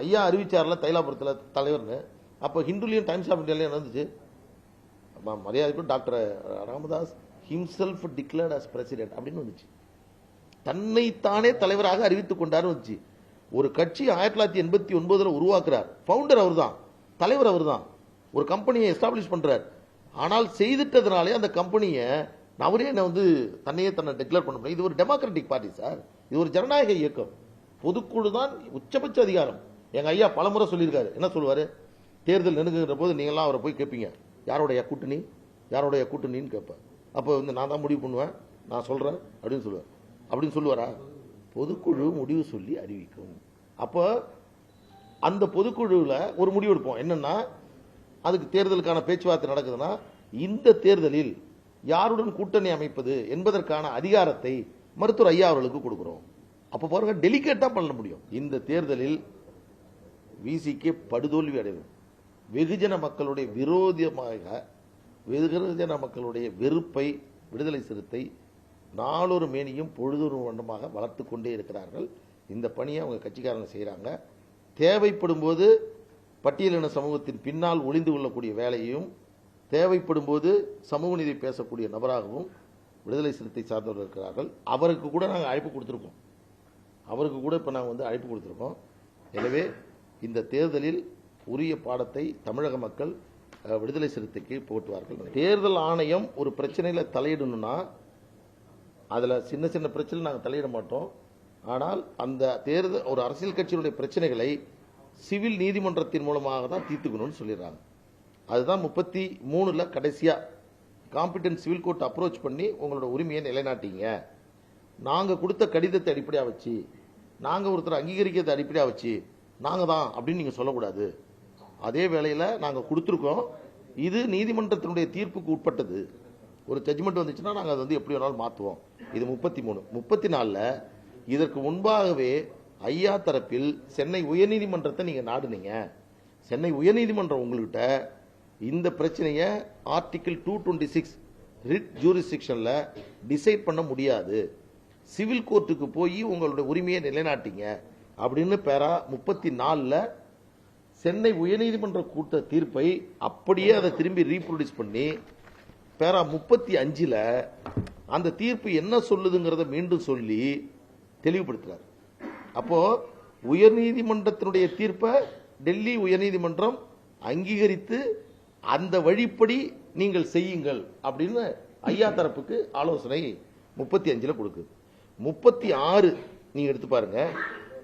ஐயா அறிவிச்சார்ல தைலாபுரத்தில் தலைவர்னு. அப்போ ஹிந்துலையும் டைம்ஸ் ஆஃப் இந்தியாலையும் நடந்துச்சு. மரியாதைக்கு doctor Ramadoss himself declared as president அப்படின்னு வந்துச்சு. தன்னைத்தானே தலைவராக அறிவித்துக் கொண்டார் வந்துச்சு. ஒரு கட்சி 1989 உருவாக்குறார். ஃபவுண்டர் அவர் தான், தலைவர் அவர் தான். ஒரு கம்பெனியை எஸ்டாப்ளிஷ் பண்றார். ஆனால் செய்துட்டதுனாலே அந்த கம்பெனியை அவரே தன்னையே தன்னை டிக்ளேர் பண்ண முடியும். இது ஒரு டெமோக்ராட்டிக் பார்ட்டி சார். இது ஒரு ஜனநாயக இயக்கம். பொதுக்குழு தான் உச்சபட்ச அதிகாரம். எங்க ஐயா பலமுறை சொல்லியிருக்காரு. என்ன சொல்லுவாரு? தேர்தல் நெருங்குகிற போது நீங்களாம் அவரை போய் கேட்பீங்க, யாரோடைய கூட்டணி யாரோடைய கூட்டணின்னு கேட்பேன். அப்போ நான் தான் முடிவு பண்ணுவேன், நான் சொல்றேன் அப்படின்னு சொல்லுவார். அப்படின்னு சொல்லுவாரா? பொதுக்குழு முடிவு சொல்லி அறிவிக்கும். அப்போ அந்த பொதுக்குழுவில் ஒரு முடிவு எடுப்போம். என்னன்னா, அதுக்கு தேர்தலுக்கான பேச்சுவார்த்தை நடக்குதுன்னா, இந்த தேர்தலில் யாருடன் கூட்டணி அமைப்பது என்பதற்கான அதிகாரத்தை மருத்துவர் ஐயா அவர்களுக்கு கொடுக்கிறோம். அப்ப பாருங்க, டெலிகேட்டா பண்ண முடியும். இந்த தேர்தலில் விசிகே படுதோல்வி அடையும். வெகுஜன மக்களுடைய விரோதமாக, வெகுஜன மக்களுடைய வெறுப்பை விடுதலை சிறுத்தை நாளொரு மேனியும் பொழுதொரு வண்ணமாக வளர்த்து கொண்டே இருக்கிறார்கள். இந்த பணியை அவங்க கட்சிக்காரங்க செய்யறாங்க. தேவைப்படும் போது பட்டியலின சமூகத்தின் பின்னால் ஒளிந்து கொள்ளக்கூடிய வேலையையும், தேவைப்படும் போது சமூக நீதி பேசக்கூடிய நபராகவும் விடுதலை சிறுத்தை சார்ந்தவர்கள் இருக்கிறார்கள். அவருக்கு கூட நாங்கள் அழைப்பு கொடுத்துருக்கோம். அவருக்கு கூட இப்போ நாங்கள் அழைப்பு கொடுத்துருக்கோம். எனவே இந்த தேர்தலில் உரிய பாடத்தை தமிழக மக்கள் விடுதலை சிறுத்தைக்கு போட்டுவார்கள். தேர்தல் ஆணையம் ஒரு பிரச்சனையில் தலையிடணும்னா, அதில் சின்ன சின்ன பிரச்சனை நாங்கள் தலையிட மாட்டோம். ஆனால் அந்த தேர்தல் ஒரு அரசியல் கட்சியினுடைய பிரச்சனைகளை சிவில் நீதிமன்றத்தின் மூலமாக தான் தீர்த்துக்கணும்னு சொல்லிடுறாங்க. அதுதான் 33 கடைசியா காம்பிடன்ட் சிவில் கோர்ட் அப்ரோச் பண்ணி உங்களோட உரிமையை நிலைநாட்டிங்க. நாங்க கொடுத்த கடிதத்தை அடிப்படையாக வச்சு, நாங்க ஒருத்தர் அங்கீகரிக்கிறத அடிப்படையாக வச்சு நாங்க தான் அப்படின்னு நீங்க சொல்லக்கூடாது. அதே வேளையில நாங்க கொடுத்துருக்கோம், இது நீதிமன்றத்தினுடைய தீர்ப்புக்கு உட்பட்டது. ஒரு ஜட்ஜ்மெண்ட் வந்துச்சுன்னா நாங்க அதை எப்படி வேணாலும் மாற்றுவோம். இது 33. 34 இதற்கு முன்பாகவே ஐயா தரப்பில் சென்னை உயர்நீதிமன்றத்தை நீங்க நாடுனீங்க. சென்னை உயர்நீதிமன்றம் உங்கள்கிட்ட இந்த பிரச்சனையை ஆர்டிகிள் 226 ரிட் ஜூரிஸ்டிக்ஷன்ல டிசைட் பண்ண முடியாது, சிவில் கோர்ட்டுக்கு போய் உங்களுடைய உரிமையை நிலைநாட்டிங்க அப்படின்னு பேரா 34 சென்னை உயர்நீதிமன்ற கூட்ட தீர்ப்பை அப்படியே அதை திரும்பி ரீப்ரொடியூஸ் பண்ணி பேரா 35 அந்த தீர்ப்பு என்ன சொல்லுதுங்கிறத மீண்டும் சொல்லி தெளிவுபடுத்துறார். அப்போ உயர்நீதிமன்றத்தினுடைய தீர்ப்பை டெல்லி உயர்நீதிமன்றம் அங்கீகரித்து அந்த வழிப்படி நீங்கள் செய்யுங்கள் அப்படின்னு ஐயா தரப்புக்கு ஆலோசனை 35 கொடுக்குது. 36 நீங்க எடுத்து பாருங்க,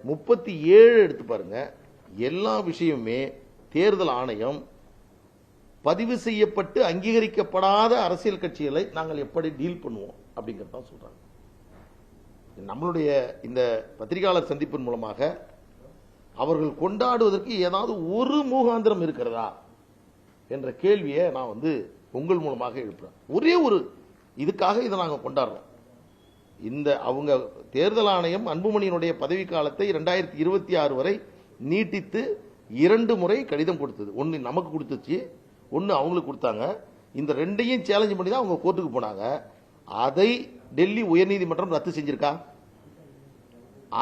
37 எடுத்து பாருங்க. எல்லா விஷயமுமே தேர்தல் ஆணையம் பதிவு செய்யப்பட்டு அங்கீகரிக்கப்படாத அரசியல் கட்சிகளை நாங்கள் எப்படி டீல் பண்ணுவோம் அப்படிங்கறத சொல்றாங்க. நம்மளுடைய இந்த பத்திரிகையாளர் சந்திப்பின் மூலமாக அவர்கள் கொண்டாடுவதற்கு ஏதாவது ஒரு மூகாந்திரம் இருக்கிறதா என்ற கேள்வியை நான் உங்கள் மூலமாக எழுப்புறேன். ஒரே ஒரு இதுக்காக இதை நாங்கள் கொண்டாடுறோம். இந்த அவங்க தேர்தல் ஆணையம் அன்புமணியினுடைய பதவி காலத்தை 2026 வரை நீட்டித்து 2 முறை கடிதம் கொடுத்தது. ஒன்னு நமக்கு கொடுத்துச்சு, ஒன்னு அவங்களுக்கு கொடுத்தாங்க. இந்த ரெண்டையும் சேலஞ்ச் பண்ணி தான் அவங்க கோர்ட்டுக்கு போனாங்க. அதை டெல்லி உயர்நீதிமன்றம் ரத்து செஞ்சிருக்கா?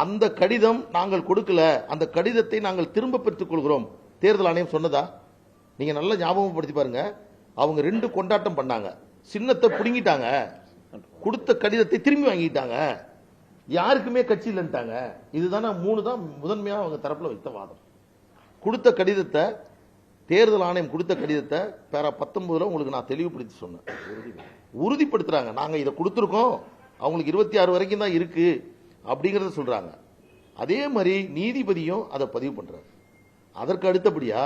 அந்த கடிதம் நாங்கள் கொடுக்கல, அந்த கடிதத்தை நாங்கள் திரும்ப பெற்றுக் கொள்கிறோம் தேர்தல் ஆணையம் சொன்னதா? நீங்க நல்லா ஞாபகப்படுத்தி பாருங்க. அவங்க 2 கொண்டாட்டம் பண்ணாங்க. சின்னத்தை புடுங்கிட்டாங்க, கொடுத்த கடிதத்தை திரும்பி வாங்கிட்டாங்க, யாருக்குமே கட்சி இல்லைன்ட்டாங்க. இதுதானே 3 தான் முதன்மையா அவங்க தரப்புல வைத்த வாதம். கொடுத்த கடிதத்தை, தேர்தல் ஆணையம் கொடுத்த கடிதத்தை பேரா 19 உங்களுக்கு நான் தெளிவுபடுத்தி சொன்னேன். உறுதிப்படுத்துறாங்க, நாங்க இதை கொடுத்துருக்கோம், அவங்களுக்கு 26 வரைக்கும் தான் இருக்கு அப்படிங்கறத சொல்றாங்க. அதே மாதிரி நீதிபதியும் அதை பதிவு பண்றாரு. அதற்கு அடுத்தபடியா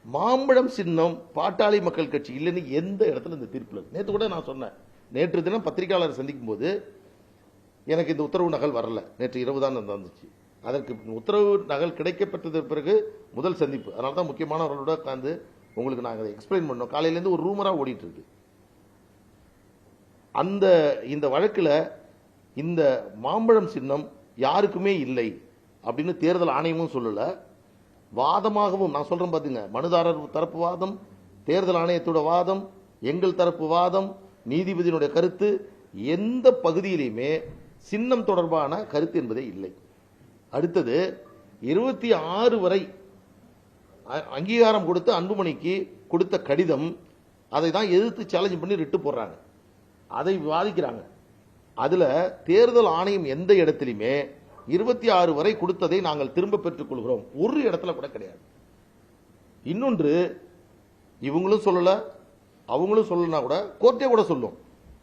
மாம்பழம் சின்னம் பாட்டாளி மக்கள் கட்சி இல்லைன்னு எந்த இடத்துல இந்த தீர்ப்புல நேற்று கூட நான் சொன்னேன். நேற்று தினம் பத்திரிகையாளர் சந்திக்கும் போது எனக்கு இந்த உத்தரவு நகல் வரல, நேற்று இரவு தான் வந்துச்சு. அதற்கு உத்தரவு நகல் கிடைக்கப்பட்டதற்கு பிறகு முதல் சந்திப்பு. அதனால தான் முக்கியமானவர்களோட உட்கார்ந்து உங்களுக்கு நாங்கள் எக்ஸ்பிளைன் பண்ணோம். காலையிலேருந்து ஒரு ரூமரா ஓடிட்டு இருக்கு. இந்த வழக்கில் இந்த மாம்பழம் சின்னம் யாருக்குமே இல்லை அப்படின்னு தேர்தல் ஆணையமும் சொல்லல, வாதமாகவும் நான் சொல்றேன் பாத்தீங்க. மனுதாரர் தரப்பு வாதம், தேர்தல் ஆணையத்தோட வாதம், எங்கள் தரப்பு வாதம், நீதிபதியினுடைய கருத்து, எந்த பகுதியிலுமே சின்னம் தொடர்பான கருத்து என்பதே இல்லை. அடுத்தது 26 வரை அங்கீகாரம் கொடுத்து அன்புமணிக்கு கொடுத்த கடிதம், அதை தான் எதிர்த்து சேலஞ்ச் பண்ணி ரிட்டு போடுறாங்க, அதை விவாதிக்கிறாங்க. அதுல தேர்தல் ஆணையம் எந்த இடத்திலுமே 26 வரை கொடுத்ததை நாங்கள் திரும்ப பெற்றுக் கொள்கிறோம் ஒரு இடத்துல கூட கிடையாது. இன்னொன்று, இவங்களும் சொல்லல அவங்களும் சொல்லனா கூட கோர்ட்டே கூட சொல்லும்,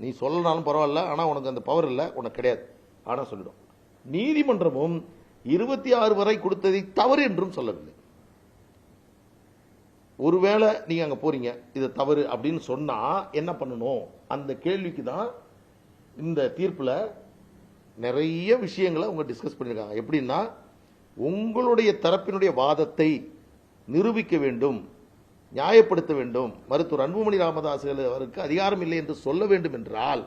நீ சொல்லனாலும் பரவாயில்ல, ஆனா உனக்கு அந்த பவர் இல்லை, உனக்கு கிடையாது, ஆனா சொல்லிடும். நீதிமன்றமும் 26 வரை கொடுத்ததை தவறு என்றும் சொல்லவில்லை. ஒருவேளை நீங்க அங்க போறீங்க, இது தவறு அப்படின்னு சொன்னா என்ன பண்ணணும், அந்த கேள்விக்கு தான் இந்த தீர்ப்புல நிறைய விஷயங்களை அவங்க டிஸ்கஸ் பண்ணிருக்காங்க. எப்படின்னா, உங்களுடைய தரப்பினுடைய வாதத்தை நிரூபிக்க வேண்டும், நியாயப்படுத்த வேண்டும், மருத்துவர் அன்புமணி ராமதாஸ் அவருக்கு அதிகாரம் இல்லை என்று சொல்ல வேண்டும் என்றால்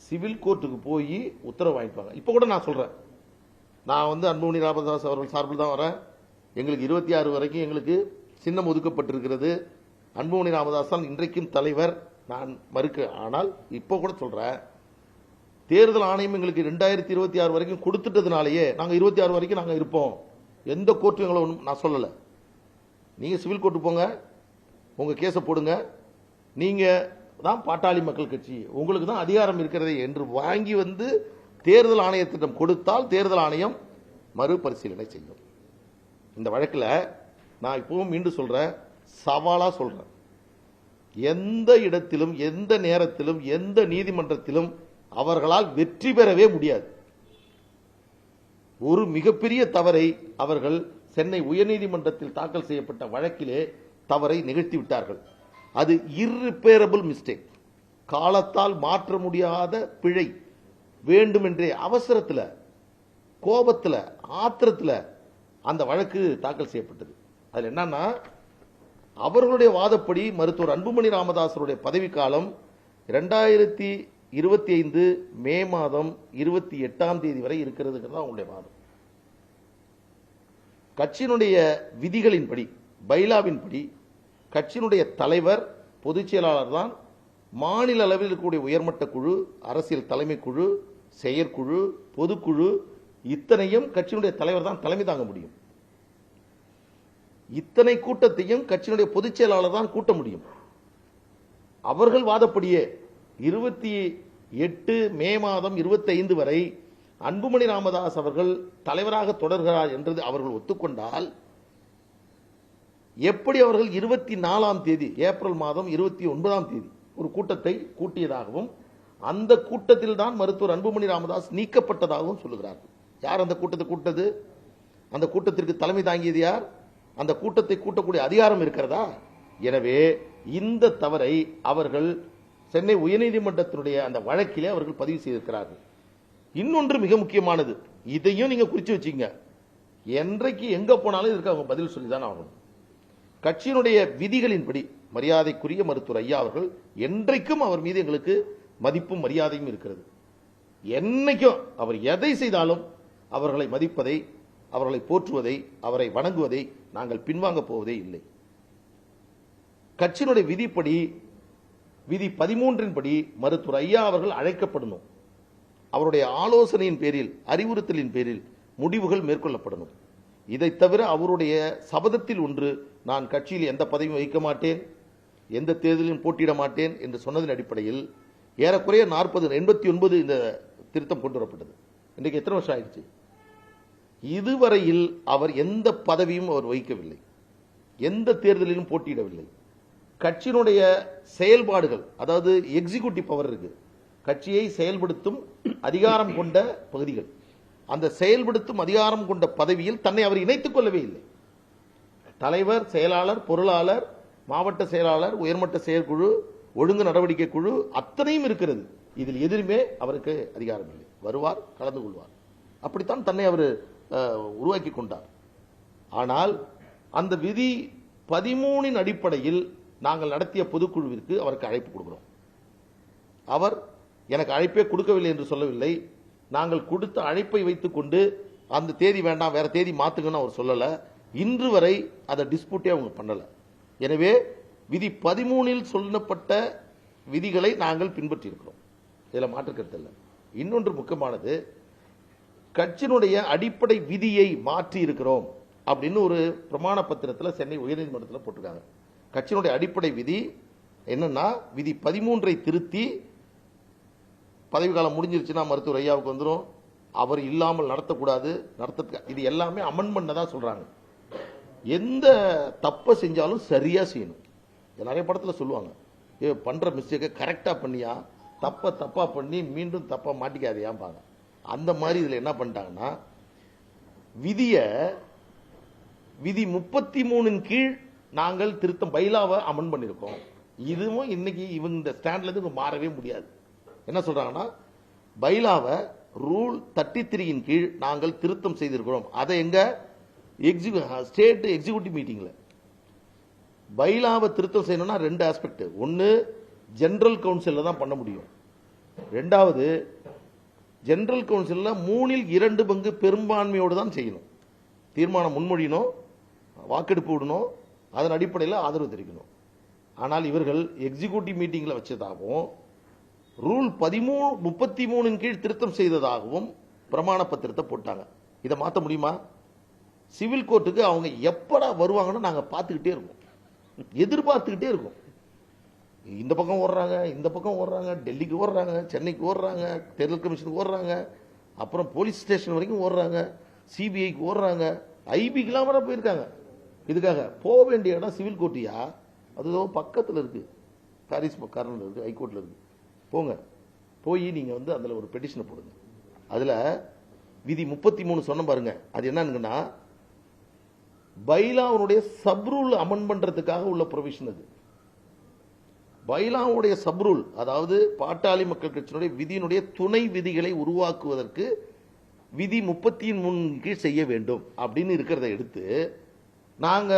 சிவில் கோர்ட்டுக்கு போய் உத்தரவு வாங்கிப்பாங்க. இப்ப கூட நான் சொல்றேன், நான் அன்புமணி ராமதாஸ் அவர்கள் சார்பில் தான் வரேன். எங்களுக்கு 26 வரைக்கும் எங்களுக்கு சின்னம் ஒதுக்கப்பட்டிருக்கிறது. அன்புமணி ராமதாஸ் தான் இன்றைக்கும் தலைவர், நான் மறுக்க. ஆனால் இப்ப கூட சொல்றேன், தேர்தல் ஆணையம் எங்களுக்கு 2026 வரைக்கும் கொடுத்துட்டதுனாலேயே நாங்க 26 வரைக்கும் நாங்க இருப்போம். எந்த கோர்ட்டு எங்களை நான் சொல்லல. நீங்க சிவில் கோர்ட்டு போங்க, உங்க கேஸ போடுங்க, நீங்க தான் பாட்டாளி மக்கள் கட்சி, உங்களுக்கு தான் அதிகாரம் இருக்கிறது என்று வாங்கி தேர்தல் ஆணையத்திடம் கொடுத்தால் தேர்தல் ஆணையம் மறுபரிசீலனை செய்யும். இந்த வழக்கில் நான் இப்பவும் மீண்டும் சொல்றேன், சவாலா சொல்றேன், எந்த இடத்திலும் எந்த நேரத்திலும் எந்த நீதிமன்றத்திலும் அவர்களால் வெற்றி பெறவே முடியாது. ஒரு மிகப்பெரிய தவறை அவர்கள் சென்னை உயர்நீதிமன்றத்தில் தாக்கல் செய்யப்பட்ட வழக்கிலே தவறை நிகழ்த்தி விட்டார்கள். அது இர்ரிப்பேரபிள் மிஸ்டேக், காலத்தால் மாற்ற முடியாத பிழை. வேண்டுமென்றே அவசரத்தில், கோபத்தில், ஆத்திரத்தில் அந்த வழக்கு தாக்கல் செய்யப்பட்டது. அதில் என்னன்னா, அவர்களுடைய வாதப்படி மருத்துவர் அன்புமணி ராமதாசருடைய பதவிக்காலம் 2025 மே மாதம் 28ஆம் தேதி வரை இருக்கிறதுங்கிறது அவங்களுடைய வாதம். கட்சியினுடைய விதிகளின்படி, பைலாவின்படி கட்சியினுடைய தலைவர், பொதுச் செயலாளர் தான் மாநில அளவில் இருக்கக்கூடிய உயர்மட்ட குழு, அரசியல் தலைமை குழு, செயற்குழு, பொதுக்குழு, இத்தனையும் கட்சியினுடைய தலைவர் தான் தலைமை தாங்க முடியும். இத்தனை கூட்டத்தையும் கட்சியினுடைய பொதுச் செயலாளர் தான் கூட்ட முடியும். அவர்கள் வாதப்படியே 28 மே மாதம் 25 வரை அன்புமணி ராமதாஸ் அவர்கள் தலைவராக தொடர்கிறார் என்று அவர்கள் ஒத்துக்கொண்டால், எப்படி அவர்கள் 24ஆம் தேதி ஏப்ரல் மாதம் 29ஆம் தேதி ஒரு கூட்டத்தை கூட்டியதாகவும், அந்த கூட்டத்தில் தான் மருத்துவர் அன்புமணி ராமதாஸ் நீக்கப்பட்டதாகவும் சொல்லுகிறார்கள். யார் அந்த கூட்டத்தை கூட்டது? அந்த கூட்டத்திற்கு தலைமை தாங்கியது யார்? அந்த கூட்டத்தை கூட்டக்கூடிய அதிகாரம் இருக்கிறதா? எனவே இந்த தவறை அவர்கள் சென்னை உயர்நீதிமன்றத்தினுடைய அந்த வழக்கிலே அவர்கள் பதிவு செய்திருக்கிறார்கள். இன்னொன்று மிக முக்கியமானது, இதையும் நீங்க குறிச்சு வச்சுங்க, என்றைக்கு எங்க போனாலும் இதற்கு அவங்க பதில் சொல்லிதான் ஆகணும். கட்சியினுடைய விதிகளின்படி மரியாதைக்குரிய மருத்துவர் ஐயா அவர்கள் என்றைக்கும் அவர் மீது எங்களுக்கு மதிப்பும் மரியாதையும் இருக்கிறது. என்னைக்கும் அவர் எதை செய்தாலும் அவர்களை மதிப்பதை, அவர்களை போற்றுவதை, அவரை வணங்குவதை நாங்கள் பின்வாங்க போவதே இல்லை. கட்சியினுடைய விதிப்படி, விதி 13 படி மருத்துவர் ஐயா அவர்கள் அழைக்கப்படணும். அவருடைய ஆலோசனையின் பேரில், அறிவுறுத்தலின் பேரில் முடிவுகள் மேற்கொள்ளப்படணும். இதை தவிர அவருடைய சபதத்தில் ஒன்று, நான் கட்சியில் எந்த பதவியும் வகிக்க மாட்டேன், எந்த தேர்தலிலும் போட்டியிட மாட்டேன் என்று சொன்னதன் அடிப்படையில் ஏறக்குறைய 89 இந்த திருத்தம் கொண்டு வரப்பட்டது. இன்றைக்கு எத்தனை வருஷம் ஆயிடுச்சு? இதுவரையில் அவர் எந்த பதவியும் அவர் வகிக்கவில்லை, எந்த தேர்தலிலும் போட்டியிடவில்லை. கட்சியினுடைய செயல்பாடுகள், அதாவது எக்ஸிகியூட்டிவ் பவர் இருக்கு, கட்சியை செயல்படுத்தும் அதிகாரம் கொண்ட பகுதிகள், அந்த செயல்படுத்தும் அதிகாரம் கொண்ட பதவியில் தன்னை அவர் இணைத்துக் கொள்ளவே இல்லை. தலைவர், செயலாளர், பொருளாளர், மாவட்ட செயலாளர், உயர்மட்ட செயற்குழு, ஒழுங்கு நடவடிக்கை குழு அத்தனையும் இருக்கிறது. இதில் எதிலுமே அவருக்கு அதிகாரம் இல்லை. வருவார், கலந்து கொள்வார், அப்படித்தான் தன்னை அவர் உருவாக்கி கொண்டார். ஆனால் அந்த விதி 13 அடிப்படையில் நாங்கள் நடத்திய பொதுக்குழுவிற்கு அவருக்கு அழைப்பு கொடுக்கிறோம். அவர் எனக்கு அழைப்பே கொடுக்கவில்லை என்று சொல்லவில்லை. நாங்கள் கொடுத்த அழைப்பை வைத்துக் கொண்டு அந்த தேதி வேண்டாம், வேற தேதி மாத்துங்கன்னு அவர் சொல்லல. இன்று வரை அதை டிஸ்பியூட்டே அவங்க பண்ணல. எனவே விதி 13 சொல்லப்பட்ட விதிகளை நாங்கள் பின்பற்றி இருக்கிறோம், இதில் மாற்று கருத்து இல்லை. இன்னொன்று முக்கியமானது, கட்சியினுடைய அடிப்படை விதியை மாற்றி இருக்கிறோம் அப்படின்னு ஒரு பிரமாண பத்திரத்தில் சென்னை உயர்நீதிமன்றத்தில் போட்டிருக்காங்க. கட்சியினுடைய அடிப்படை விதி என்னன்னா, விதி 13 திருத்தி பதவி காலம் முடிஞ்சிருச்சுன்னா மருத்துவர் ஐயாவுக்கு வந்துடும், அவர் இல்லாமல் நடத்தக்கூடாது, இது எல்லாமே அமெண்ட்மெண்ட் தான் சொல்றாங்க. எந்த தப்பை செஞ்சாலும் சரியா செய்யணும். நிறைய படத்தில் சொல்லுவாங்க, பண்ற மிஸ்டேக்கை கரெக்டா பண்ணியா, தப்பா பண்ணி மீண்டும் தப்பா மாட்டிக்காதையாம்பாங்க. அந்த மாதிரி இதுல என்ன பண்ணிட்டாங்கன்னா, விதி 33 கீழ் நாங்கள் திருத்தம் பைலாவை அமெண்ட் பண்ணிருக்கோம். இதுவும் இன்னைக்கு இவங்க இந்த ஸ்டாண்ட்ல இருந்து மாறவே முடியாது. என்ன சொல்றாங்கன்னா, பைலாவை ரூல் 33 கீழ் நாங்கள் திருத்தம் செய்திருக்கிறோம். அதை எங்க ஸ்டேட் எக்ஸிகியூட்டிவ் மீட்டிங்ல பைலாவை திருத்தம் செய்யணும்னா 2 ஆஸ்பெக்ட். ஒன்னு ஜெனரல் கவுன்சில்ல தான் பண்ண முடியும். ரெண்டாவது ஜெனரல் கவுன்சில்ல 3/2 பங்கு பெரும்பான்மையோடு தான் செய்யணும். தீர்மானம் முன்மொழியணும், வாக்கெடுப்பு விடணும், அதன் அடிப்படையில் ஆதரவு தெரிவிக்கணும். ஆனால் இவர்கள் எக்ஸிகியூட்டிவ் மீட்டிங்ல வச்சதாகவும் ரூல் 33 கீழ் திருத்தம் செய்ததாகவும் பிரமாண பத்திரத்தை போட்டாங்க. இதை மாற்ற முடியுமா? சிவில் கோர்ட்டுக்கு அவங்க எப்படா வருவாங்கன்னு நாங்க பார்த்துக்கிட்டே இருக்கோம், எதிர்பார்த்துக்கிட்டே இருக்கோம். இந்த பக்கம் ஓடுறாங்க, இந்த பக்கம் ஓடுறாங்க, டெல்லிக்கு ஓடுறாங்க, சென்னைக்கு ஓடுறாங்க, தேர்தல் கமிஷனுக்கு ஓடுறாங்க, அப்புறம் போலீஸ் ஸ்டேஷன் வரைக்கும் ஓடுறாங்க, சிபிஐக்கு ஓடுறாங்க, ஐபிக்கெல்லாம் வர போயிருக்காங்க. இதுக்காக போக வேண்டிய இடம் சிவில் கோர்ட்டியா? அது பக்கத்தில் இருக்கு, பாரிஸ் கார்னர்ல இருக்கு, ஹைகோர்ட்ல இருக்கு. போங்க, போய் நீங்க அதுல ஒரு பெட்டிஷனை போடுங்க. அதுல விதி 33 சொன்ன பாருங்க, அது என்னன்னா பைலாவுடைய சப்ரூல் அமெண்ட் பண்றதுக்காக உள்ள ப்ரொவிஷன். அது பைலாவுடைய சப்ரூல், அதாவது பாட்டாளி மக்கள் கட்சியினுடைய விதியினுடைய துணை விதிகளை உருவாக்குவதற்கு விதி 33 கீழ் செய்ய வேண்டும் அப்படின்னு இருக்கிறத எடுத்து நாங்க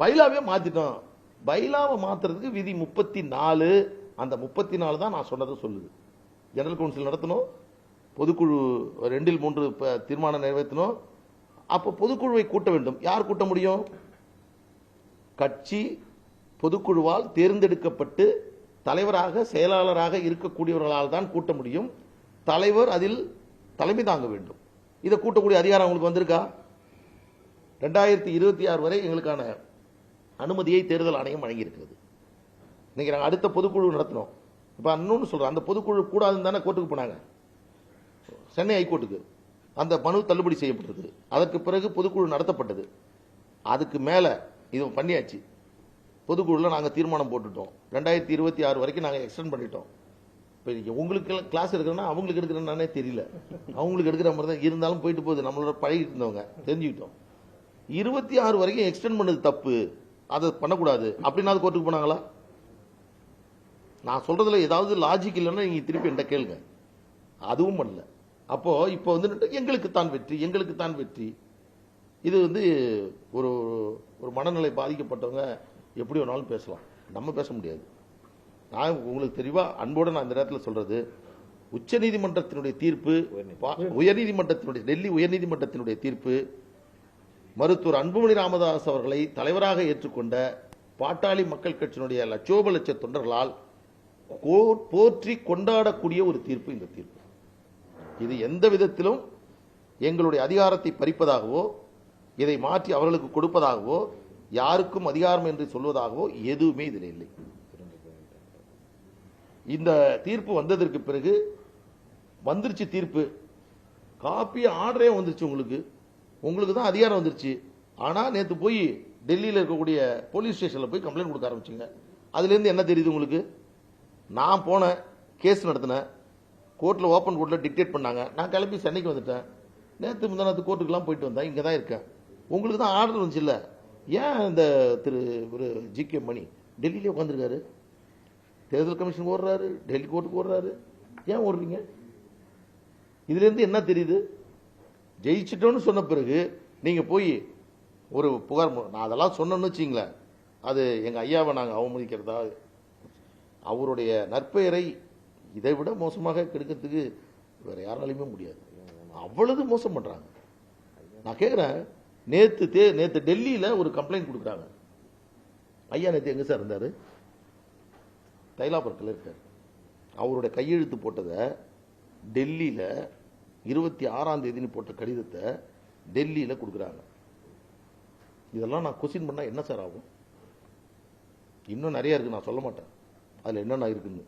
பைலாவே மாத்திட்டோம். பைலாவை மாத்துறதுக்கு விதி 34, அந்த 34 தான் நான் சொன்னதை சொல்லுது. ஜெனரல் கவுன்சில் நடத்தணும், பொதுக்குழு 2/3 தீர்மானம் நிறைவேற்றணும். அப்ப பொதுக்குழுவை கூட்ட வேண்டும். யார் கூட்ட முடியும்? கட்சி பொதுக்குழுவால் தேர்ந்தெடுக்கப்பட்டு தலைவராக செயலாளராக இருக்கக்கூடியவர்களால் தான் கூட்ட முடியும். தலைவர் அதில் தலைமை தாங்க வேண்டும். இதை கூட்டக்கூடிய அதிகாரம் உங்களுக்கு வந்திருக்கா? 2026 வரை எங்களுக்கான அனுமதியை தேர்தல் ஆணையம் வழங்கியிருக்கிறது. இன்னைக்கு நாங்கள் அடுத்த பொதுக்குழு நடத்தினோம். இப்ப இன்னொன்னு சொல்றேன், அந்த பொதுக்குழு கூடாதுன்னு தானே கோர்ட்டுக்கு போனாங்க, சென்னை ஹைகோர்ட்டுக்கு. அந்த மனு தள்ளுபடி செய்யப்பட்டது. அதற்கு பிறகு பொதுக்குழு நடத்தப்பட்டது. அதுக்கு மேல இது பண்ணியாச்சு. பொதுக்குழுல நாங்கள் தீர்மானம் போட்டுட்டோம். 2026 வரைக்கும் நாங்கள் எக்ஸ்டெண்ட் பண்ணிட்டோம். இப்போ உங்களுக்கு கிளாஸ் எடுக்கிறோன்னா அவங்களுக்கு எடுக்கிறேன்னானே தெரியல, அவங்களுக்கு எடுக்கிற மாதிரி தான் இருந்தாலும் போயிட்டு போகுது. நம்மளோட பழகிட்டு இருந்தவங்க தெரிஞ்சுக்கிட்டோம். 26 வரைக்கும் எக்ஸ்டெண்ட் பண்ணது தப்பு, அதை பண்ணக்கூடாது அப்படின்னா அது கோர்ட்டுக்கு போனாங்களா? நான் சொல்றதுல ஏதாவது லாஜிக் இல்லைன்னா நீங்க திருப்பி என்கிட்ட கேளுங்க. அதுவும் பண்ணல. அப்போ இப்போ எங்களுக்கு தான் வெற்றி, எங்களுக்கு தான் வெற்றி. இது ஒரு ஒரு மனநிலை பாதிக்கப்பட்டவங்க எப்படி வேணாலும் பேசலாம், நம்ம பேச முடியாது. நான் உங்களுக்கு தெளிவா அன்போடு நான் இந்த நேரத்தில் சொல்றது, உச்ச நீதிமன்றத்தினுடைய தீர்ப்பு, உயர்நீதிமன்றத்தினுடைய டெல்லி உயர்நீதிமன்றத்தினுடைய தீர்ப்பு மருத்துவர் அன்புமணி ராமதாஸ் அவர்களை தலைவராக ஏற்றுக்கொண்ட பாட்டாளி மக்கள் கட்சியினுடைய லட்சோப லட்ச தொண்டர்களால் போற்றி கொண்டாடக்கூடிய ஒரு தீர்ப்பு இந்த தீர்ப்பு. இது எந்த விதத்திலும் எங்களுடைய அதிகாரத்தை பறிப்பதாகவோ இதை மாற்றி அவர்களுக்கு கொடுப்பதாகவோ யாருக்கும் அதிகாரம் என்று சொல்வதாகவோ எதுவுமே இதில் இல்லை. இந்த தீர்ப்பு வந்ததற்கு பிறகு வந்துருச்சு தீர்ப்பு, காப்பி ஆர்டரே வந்துருச்சு. உங்களுக்கு தான் அதிகாரம் வந்துருச்சு. ஆனா நேற்று போய் டெல்லியில் இருக்கக்கூடிய போலீஸ் ஸ்டேஷன்ல போய் கம்ப்ளைண்ட் கொடுக்க ஆரம்பிச்சிங்க. அதுல இருந்து என்ன தெரியுது உங்களுக்கு? நான் போனேன், கேஸ் நடத்தினேன், கோர்ட்ல ஓப்பன் கோர்ட்ல டிக்டேட் பண்ணாங்க. நான் கிளம்பி சென்னைக்கு வந்துட்டேன். நேற்று முந்தானத்து கோர்ட்டுக்கெல்லாம் போயிட்டு வந்தேன். இங்கே தான் இருக்கேன். உங்களுக்கு தான் ஆர்டர் வந்துச்சு இல்ல? ஏன் இந்த ஒரு ஜி.கே. மணி டெல்லியிலே உட்காந்துருக்காரு, தேர்தல் கமிஷன் ஓடுறாரு, டெல்லி கோர்ட்டுக்கு ஓடுறாரு. ஏன் ஓடுறீங்க? இதுல இருந்து என்ன தெரியுது? ஜெயிச்சிட்டோன்னு சொன்ன பிறகு நீங்க போய் ஒரு புகார், நான் அதெல்லாம் சொன்னேன்னு வச்சிங்களேன், அது எங்க ஐயாவை நாங்கள் அவமதிக்கிறதா, அவருடைய நற்பெயரை இதை விட மோசமாக கெடுக்கிறதுக்கு வேற யாராலையுமே முடியாது. அவ்வளவு மோசம் பண்றாங்க. நான் கேட்கிறேன், நேத்து டெல்லியில ஒரு கம்ப்ளைண்ட் கொடுக்குறாங்க. ஐயா நேத்து எங்க சார் இருந்தாரு? தைலாபுரத்தில் இருக்காரு. அவருடைய கையெழுத்து போட்டதை டெல்லியில 26ஆம் தேதி போட்ட கடிதத்தை டெல்லியில் கொடுக்குறாங்க. இதெல்லாம் நான் கொஸ்டின் பண்ணால் என்ன சார் ஆகும்? இன்னும் நிறைய இருக்குது, நான் சொல்ல மாட்டேன் அதில் என்னென்ன இருக்குன்னு.